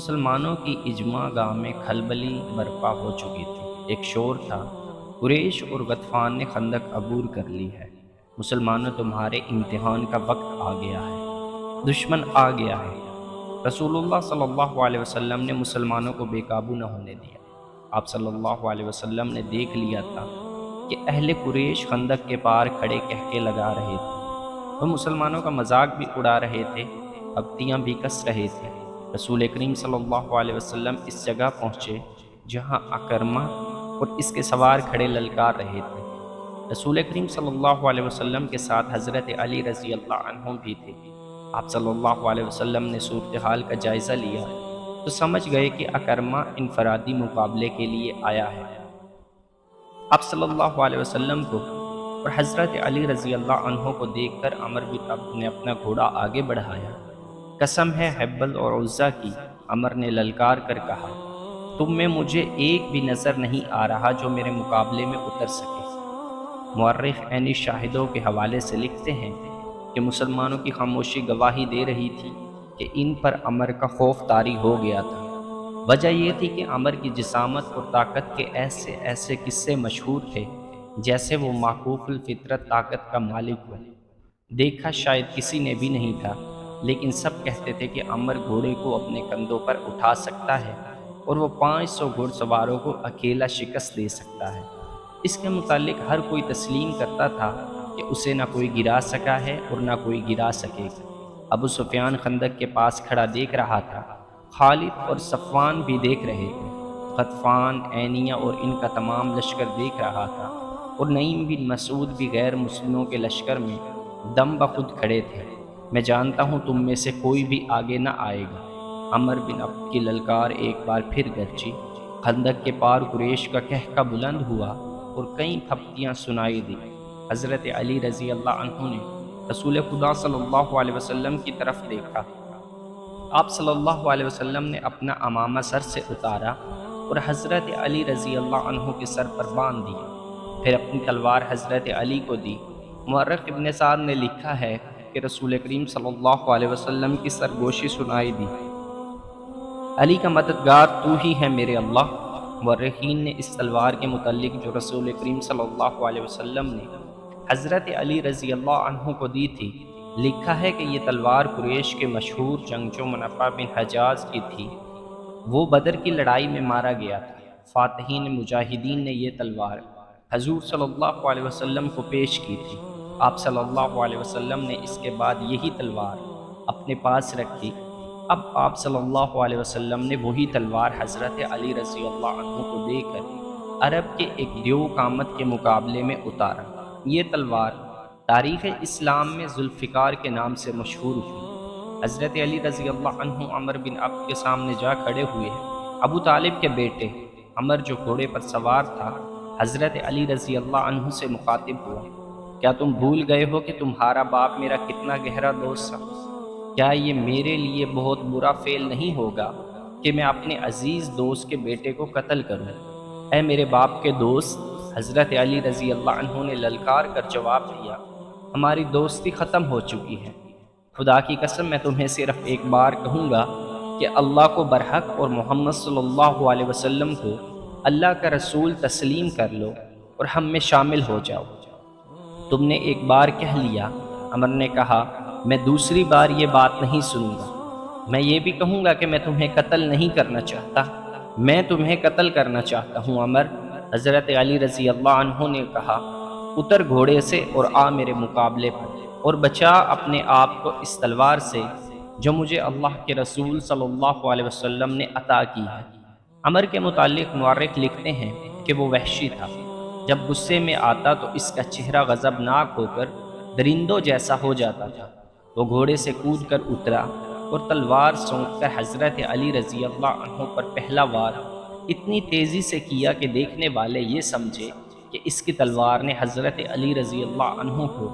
مسلمانوں کی اجماع گاہ میں کھلبلی برپا ہو چکی تھی۔ ایک شور تھا، قریش اور غطفان نے خندق عبور کر لی ہے۔ مسلمانوں، تمہارے امتحان کا وقت آ گیا ہے، دشمن آ گیا ہے۔ رسول اللہ صلی اللہ علیہ وسلم نے مسلمانوں کو بے قابو نہ ہونے دیا۔ آپ صلی اللہ علیہ وسلم نے دیکھ لیا تھا کہ اہل قریش خندق کے پار کھڑے کہکے لگا رہے تھے، وہ مسلمانوں کا مذاق بھی اڑا رہے تھے، پگٹیاں بھی کس رہے تھے۔ رسول کریم صلی اللہ علیہ وسلم اس جگہ پہنچے جہاں اکرمہ اور اس کے سوار کھڑے للکار رہے تھے۔ رسول کریم صلی اللہ علیہ وسلم کے ساتھ حضرت علی رضی اللہ عنہ بھی تھے۔ آپ صلی اللہ علیہ وسلم نے صورتحال کا جائزہ لیا تو سمجھ گئے کہ اکرمہ انفرادی مقابلے کے لیے آیا ہے۔ آپ صلی اللہ علیہ وسلم کو اور حضرت علی رضی اللہ عنہ کو دیکھ کر عمر بن عبد نے اپنا گھوڑا آگے بڑھایا۔ قسم ہے حبل اور عزا کی، عمر نے للکار کر کہا، تم میں مجھے ایک بھی نظر نہیں آ رہا جو میرے مقابلے میں اتر سکے۔ مورخ عینی شاہدوں کے حوالے سے لکھتے ہیں کہ مسلمانوں کی خاموشی گواہی دے رہی تھی کہ ان پر عمر کا خوف طاری ہو گیا تھا۔ وجہ یہ تھی کہ عمر کی جسامت اور طاقت کے ایسے ایسے قصے مشہور تھے جیسے وہ معکوف الفطرت طاقت کا مالک ہو۔ دیکھا شاید کسی نے بھی نہیں تھا، لیکن سب کہتے تھے کہ عمر گھوڑے کو اپنے کندھوں پر اٹھا سکتا ہے اور وہ 500 گھڑ سواروں کو اکیلا شکست دے سکتا ہے۔ اس کے متعلق ہر کوئی تسلیم کرتا تھا کہ اسے نہ کوئی گرا سکا ہے اور نہ کوئی گرا سکے گا۔ ابو سفیان خندق کے پاس کھڑا دیکھ رہا تھا، خالد اور صفوان بھی دیکھ رہے تھے، غطفان، عینیہ اور ان کا تمام لشکر دیکھ رہا تھا، اور نعیم بن مسعود بھی غیر مسلموں کے لشکر میں دم بخود کھڑے تھے۔ میں جانتا ہوں تم میں سے کوئی بھی آگے نہ آئے گا۔ عمر بن عبد کی للکار ایک بار پھر گرجی، خندق کے پار قریش کا کہکا بلند ہوا اور کئی پھپتیاں سنائی دی۔ حضرت علی رضی اللہ عنہ نے رسول خدا صلی اللہ علیہ وسلم کی طرف دیکھا۔ آپ صلی اللہ علیہ وسلم نے اپنا عمامہ سر سے اتارا اور حضرت علی رضی اللہ عنہ کے سر پر باندھ دیا، پھر اپنی تلوار حضرت علی کو دی۔ مورخ ابن سعد نے لکھا ہے کہ رسول کریم صلی اللہ علیہ وسلم کی سرگوشی سنائی دی، علی کا مددگار تو ہی ہے میرے اللہ۔ مورخین نے اس تلوار کے متعلق جو رسول کریم صلی اللہ علیہ وسلم نے حضرت علی رضی اللہ عنہ کو دی تھی، لکھا ہے کہ یہ تلوار قریش کے مشہور جنگجو منفع بن حجاز کی تھی۔ وہ بدر کی لڑائی میں مارا گیا تھا۔ فاتحین مجاہدین نے یہ تلوار حضور صلی اللہ علیہ وسلم کو پیش کی تھی۔ آپ صلی اللہ علیہ وسلم نے اس کے بعد یہی تلوار اپنے پاس رکھی۔ اب آپ صلی اللہ علیہ وسلم نے وہی تلوار حضرت علی رضی اللہ عنہ کو دے کر عرب کے ایک دیو قامت کے مقابلے میں اتارا۔ یہ تلوار تاریخ اسلام میں ذوالفقار کے نام سے مشہور ہوئی۔ حضرت علی رضی اللہ عنہ عمر بن عبد کے سامنے جا کھڑے ہوئے ہیں۔ ابو طالب کے بیٹے عمر جو گھوڑے پر سوار تھا، حضرت علی رضی اللہ عنہ سے مخاطب ہوا، کیا تم بھول گئے ہو کہ تمہارا باپ میرا کتنا گہرا دوست تھا؟ کیا یہ میرے لیے بہت برا فعل نہیں ہوگا کہ میں اپنے عزیز دوست کے بیٹے کو قتل کروں؟ اے میرے باپ کے دوست، حضرت علی رضی اللہ عنہ نے للکار کر جواب دیا، ہماری دوستی ختم ہو چکی ہے۔ خدا کی قسم میں تمہیں صرف ایک بار کہوں گا کہ اللہ کو برحق اور محمد صلی اللہ علیہ وسلم کو اللہ کا رسول تسلیم کر لو اور ہم میں شامل ہو جاؤ۔ تم نے ایک بار کہہ لیا۔ عمر نے کہا، میں دوسری بار یہ بات نہیں سنوں گا۔ میں یہ بھی کہوں گا کہ میں تمہیں قتل نہیں کرنا چاہتا، میں تمہیں قتل کرنا چاہتا ہوں عمر۔ حضرت علی رضی اللہ عنہ نے کہا، اتر گھوڑے سے اور آ میرے مقابلے پر اور بچا اپنے آپ کو اس تلوار سے جو مجھے اللہ کے رسول صلی اللہ علیہ وسلم نے عطا کی ہے۔ عمر کے متعلق مورخ لکھتے ہیں کہ وہ وحشی تھا۔ جب غصے میں آتا تو اس کا چہرہ غضبناک ہو کر درندوں جیسا ہو جاتا تھا۔ وہ گھوڑے سے کود کر اترا اور تلوار سونپ کر حضرت علی رضی اللہ عنہ پر پہلا وار اتنی تیزی سے کیا کہ دیکھنے والے یہ سمجھے کہ اس کی تلوار نے حضرت علی رضی اللہ عنہ کو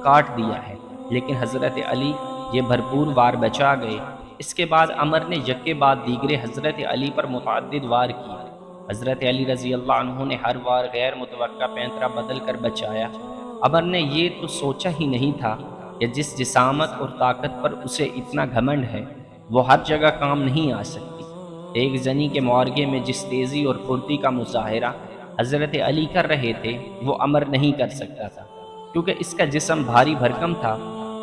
کاٹ دیا ہے، لیکن حضرت علی یہ بھرپور وار بچا گئے۔ اس کے بعد عمر نے یکے بعد دیگرے حضرت علی پر متعدد وار کیے۔ حضرت علی رضی اللہ عنہ نے ہر وار غیر متوقع پینترا بدل کر بچایا۔ عمر نے یہ تو سوچا ہی نہیں تھا کہ جس جسامت اور طاقت پر اسے اتنا گھمنڈ ہے وہ ہر جگہ کام نہیں آ سکتی۔ ایک زنی کے معارکے میں جس تیزی اور پھرتی کا مظاہرہ حضرت علی کر رہے تھے وہ عمر نہیں کر سکتا تھا، کیونکہ اس کا جسم بھاری بھرکم تھا۔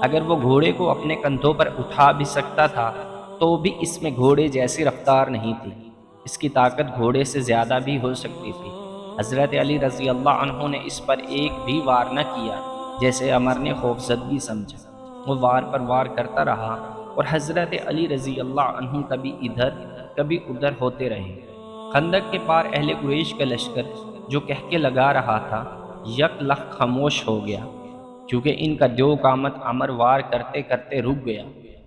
اگر وہ گھوڑے کو اپنے کندھوں پر اٹھا بھی سکتا تھا تو بھی اس میں گھوڑے جیسی رفتار نہیں تھی، اس کی طاقت گھوڑے سے زیادہ بھی ہو سکتی تھی۔ حضرت علی رضی اللہ عنہ نے اس پر ایک بھی وار نہ کیا، جیسے عمر نے خوفزدگی سمجھا۔ وہ وار پر وار کرتا رہا اور حضرت علی رضی اللہ عنہ کبھی ادھر کبھی ادھر ہوتے رہے۔ خندق کے پار اہل قریش کا لشکر جو کہہ کے لگا رہا تھا یک لخت خاموش ہو گیا، کیونکہ ان کا دیو قامت عمر وار کرتے کرتے رک گیا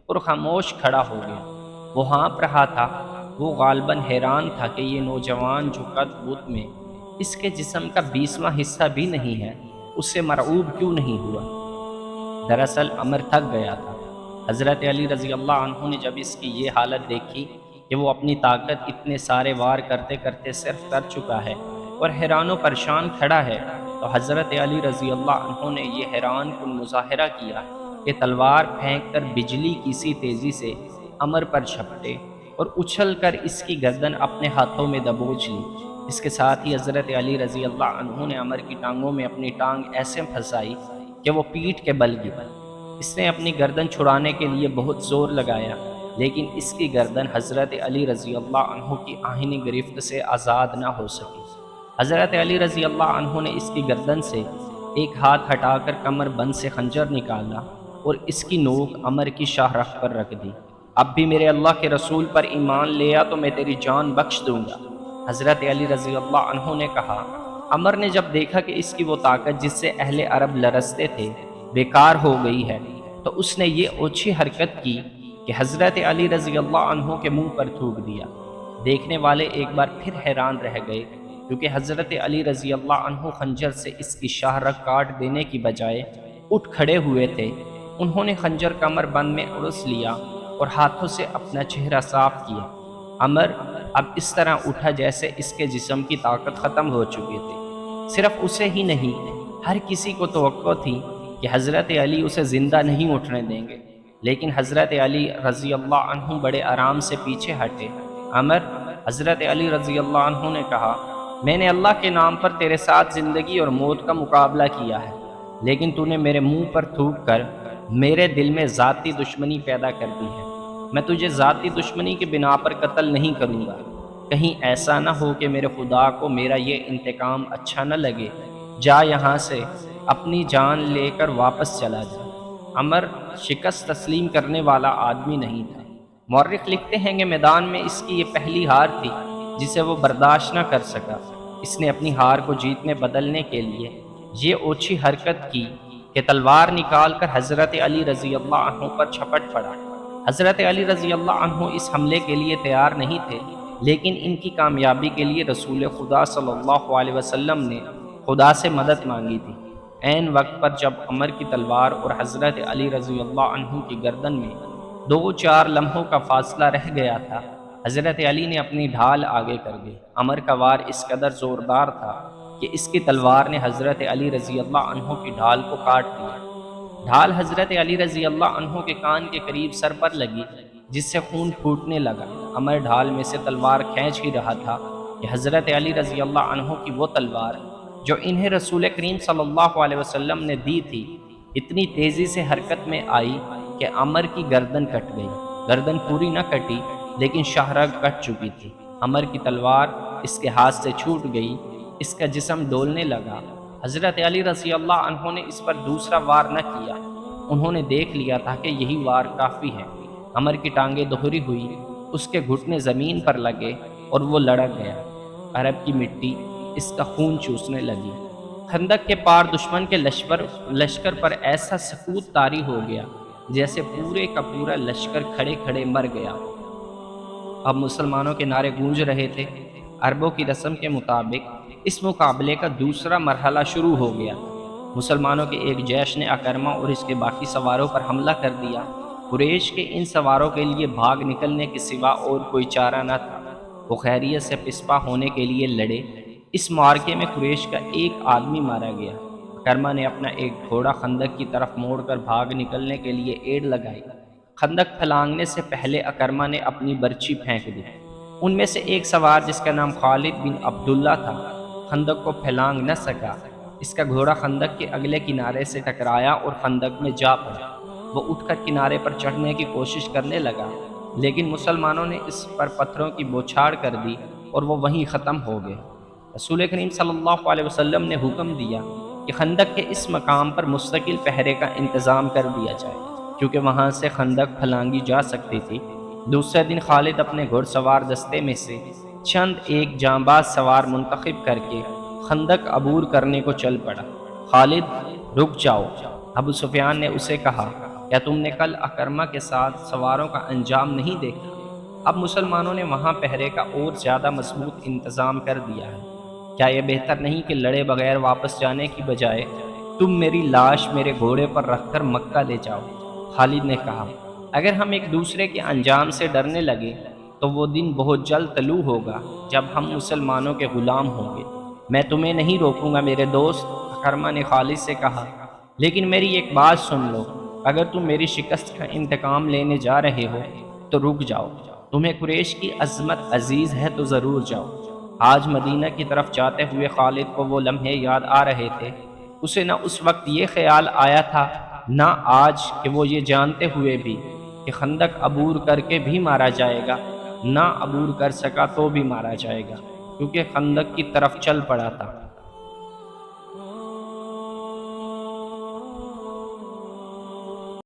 اور خاموش کھڑا ہو گیا۔ وہ ہانپ رہا تھا، وہ غالباً حیران تھا کہ یہ نوجوان جو قد بت میں اس کے جسم کا 20واں حصہ بھی نہیں ہے، اس سے مرعوب کیوں نہیں ہوا؟ دراصل عمر تھک گیا تھا۔ حضرت علی رضی اللہ عنہ نے جب اس کی یہ حالت دیکھی کہ وہ اپنی طاقت اتنے سارے وار کرتے کرتے صرف کر چکا ہے اور حیران و پریشان کھڑا ہے، تو حضرت علی رضی اللہ عنہ نے یہ حیران کن مظاہرہ کیا کہ تلوار پھینک کر بجلی کی سی تیزی سے عمر پر جھپٹے اور اچھل کر اس کی گردن اپنے ہاتھوں میں دبوچ لی۔ اس کے ساتھ ہی حضرت علی رضی اللہ عنہ نے عمر کی ٹانگوں میں اپنی ٹانگ ایسے پھنسائی کہ وہ پیٹھ کے بل گیا۔ اس نے اپنی گردن چھڑانے کے لیے بہت زور لگایا، لیکن اس کی گردن حضرت علی رضی اللہ عنہ کی آہنی گرفت سے آزاد نہ ہو سکی۔ حضرت علی رضی اللہ عنہ نے اس کی گردن سے ایک ہاتھ ہٹا کر کمر بند سے خنجر نکالا اور اس کی نوک عمر کی شاہ رخ پر رکھ دی۔ اب بھی میرے اللہ کے رسول پر ایمان لیا تو میں تیری جان بخش دوں گا۔ حضرت علی رضی اللہ عنہ نے کہا۔ عمر نے جب دیکھا کہ اس کی وہ طاقت جس سے اہل عرب لرزتے تھے بیکار ہو گئی ہے، تو اس نے یہ اوچھی حرکت کی کہ حضرت علی رضی اللہ عنہ کے منہ پر تھوک دیا۔ دیکھنے والے ایک بار پھر حیران رہ گئے، کیونکہ حضرت علی رضی اللہ عنہ خنجر سے اس کی شاہ رگ کاٹ دینے کی بجائے اٹھ کھڑے ہوئے تھے۔ انہوں نے خنجر کمر بند میں اڑس لیا اور ہاتھوں سے اپنا چہرہ صاف کیا۔ عمر اب اس طرح اٹھا جیسے اس کے جسم کی طاقت ختم ہو چکی تھی۔ صرف اسے ہی نہیں، ہر کسی کو توقع تھی کہ حضرت علی اسے زندہ نہیں اٹھنے دیں گے، لیکن حضرت علی رضی اللہ عنہ بڑے آرام سے پیچھے ہٹے۔ عمر، حضرت علی رضی اللہ عنہ نے کہا، میں نے اللہ کے نام پر تیرے ساتھ زندگی اور موت کا مقابلہ کیا ہے، لیکن تو نے میرے منہ پر تھوک کر میرے دل میں ذاتی دشمنی پیدا کر دی ہے۔ میں تجھے ذاتی دشمنی کی بنا پر قتل نہیں کروں گا۔ کہیں ایسا نہ ہو کہ میرے خدا کو میرا یہ انتقام اچھا نہ لگے۔ جا یہاں سے، اپنی جان لے کر واپس چلا جا۔ عمر شکست تسلیم کرنے والا آدمی نہیں تھا۔ مورخ لکھتے ہیں کہ میدان میں اس کی یہ پہلی ہار تھی جسے وہ برداشت نہ کر سکا۔ اس نے اپنی ہار کو جیتنے بدلنے کے لیے یہ اوچھی حرکت کی کہ تلوار نکال کر حضرت علی رضی اللہ عنہ پر چھپٹ پڑا۔ حضرت علی رضی اللہ عنہ اس حملے کے لیے تیار نہیں تھے، لیکن ان کی کامیابی کے لیے رسول خدا صلی اللہ علیہ وسلم نے خدا سے مدد مانگی تھی۔ عین وقت پر جب عمر کی تلوار اور حضرت علی رضی اللہ عنہ کی گردن میں 2-4 لمحوں کا فاصلہ رہ گیا تھا، حضرت علی نے اپنی ڈھال آگے کر دی۔ عمر کا وار اس قدر زوردار تھا کہ اس کی تلوار نے حضرت علی رضی اللہ عنہ کی ڈھال کو کاٹ دیا۔ ڈھال حضرت علی رضی اللہ عنہ کے کان کے قریب سر پر لگی، جس سے خون پھوٹنے لگا۔ عمر ڈھال میں سے تلوار کھینچ ہی رہا تھا کہ حضرت علی رضی اللہ عنہ کی وہ تلوار جو انہیں رسول کریم صلی اللہ علیہ وسلم نے دی تھی اتنی تیزی سے حرکت میں آئی کہ عمر کی گردن کٹ گئی۔ گردن پوری نہ کٹی، لیکن شاہ رگ کٹ چکی تھی۔ عمر کی تلوار اس کے ہاتھ سے چھوٹ گئی، اس کا جسم ڈولنے لگا۔ حضرت علی رضی اللہ عنہ نے اس پر دوسرا وار نہ کیا۔ انہوں نے دیکھ لیا تھا کہ یہی وار کافی ہے۔ عمر کی ٹانگیں دوہری ہوئی، اس کے گھٹنے زمین پر لگے اور وہ لڑک گیا۔ عرب کی مٹی اس کا خون چوسنے لگی۔ خندق کے پار دشمن کے لشکر پر ایسا سکوت طاری ہو گیا جیسے پورے کا پورا لشکر کھڑے کھڑے مر گیا۔ اب مسلمانوں کے نعرے گونج رہے تھے۔ عربوں کی رسم کے مطابق اس مقابلے کا دوسرا مرحلہ شروع ہو گیا۔ مسلمانوں کے ایک جیش نے اکرمہ اور اس کے باقی سواروں پر حملہ کر دیا۔ قریش کے ان سواروں کے لیے بھاگ نکلنے کے سوا اور کوئی چارہ نہ تھا۔ وہ خیریت سے پسپا ہونے کے لیے لڑے۔ اس معرکے میں قریش کا ایک آدمی مارا گیا۔ اکرمہ نے اپنا ایک گھوڑا خندق کی طرف موڑ کر بھاگ نکلنے کے لیے ایڑ لگائی۔ خندق پھلانگنے سے پہلے اکرمہ نے اپنی برچھی پھینک دی۔ ان میں سے ایک سوار جس کا نام خالد بن عبداللہ تھا خندق کو پھلانگ نہ سکا۔ اس کا گھوڑا خندق کے اگلے کنارے سے ٹکرایا اور خندق میں جا پڑا۔ وہ اٹھ کر کنارے پر چڑھنے کی کوشش کرنے لگا، لیکن مسلمانوں نے اس پر پتھروں کی بوچھاڑ کر دی اور وہ وہیں ختم ہو گئے۔ رسول کریم صلی اللہ علیہ وسلم نے حکم دیا کہ خندق کے اس مقام پر مستقل پہرے کا انتظام کر دیا جائے، کیونکہ وہاں سے خندق پھلانگی جا سکتی تھی۔ دوسرے دن خالد اپنے گھڑ سوار دستے میں سے چند ایک جانباز سوار منتخب کر کے خندق عبور کرنے کو چل پڑا۔ خالد رک جاؤ، ابو سفیان نے اسے کہا، کیا تم نے کل اکرمہ کے ساتھ سواروں کا انجام نہیں دیکھا؟ اب مسلمانوں نے وہاں پہرے کا اور زیادہ مضبوط انتظام کر دیا ہے۔ کیا یہ بہتر نہیں کہ لڑے بغیر واپس جانے کی بجائے تم میری لاش میرے گھوڑے پر رکھ کر مکہ لے جاؤ؟ خالد نے کہا، اگر ہم ایک دوسرے کے انجام سے ڈرنے لگے تو وہ دن بہت جلد طلوع ہوگا جب ہم مسلمانوں کے غلام ہوں گے۔ میں تمہیں نہیں روکوں گا میرے دوست، اکرمہ نے خالد سے کہا، لیکن میری ایک بات سن لو، اگر تم میری شکست کا انتقام لینے جا رہے ہو تو رک جاؤ۔ تمہیں قریش کی عظمت عزیز ہے تو ضرور جاؤ۔ آج مدینہ کی طرف جاتے ہوئے خالد کو وہ لمحے یاد آ رہے تھے۔ اسے نہ اس وقت یہ خیال آیا تھا نہ آج کہ وہ یہ جانتے ہوئے بھی کہ خندق عبور کر کے بھی مارا جائے گا، نہ عبور کر سکا تو بھی مارا جائے گا، کیونکہ خندق کی طرف چل پڑا تھا۔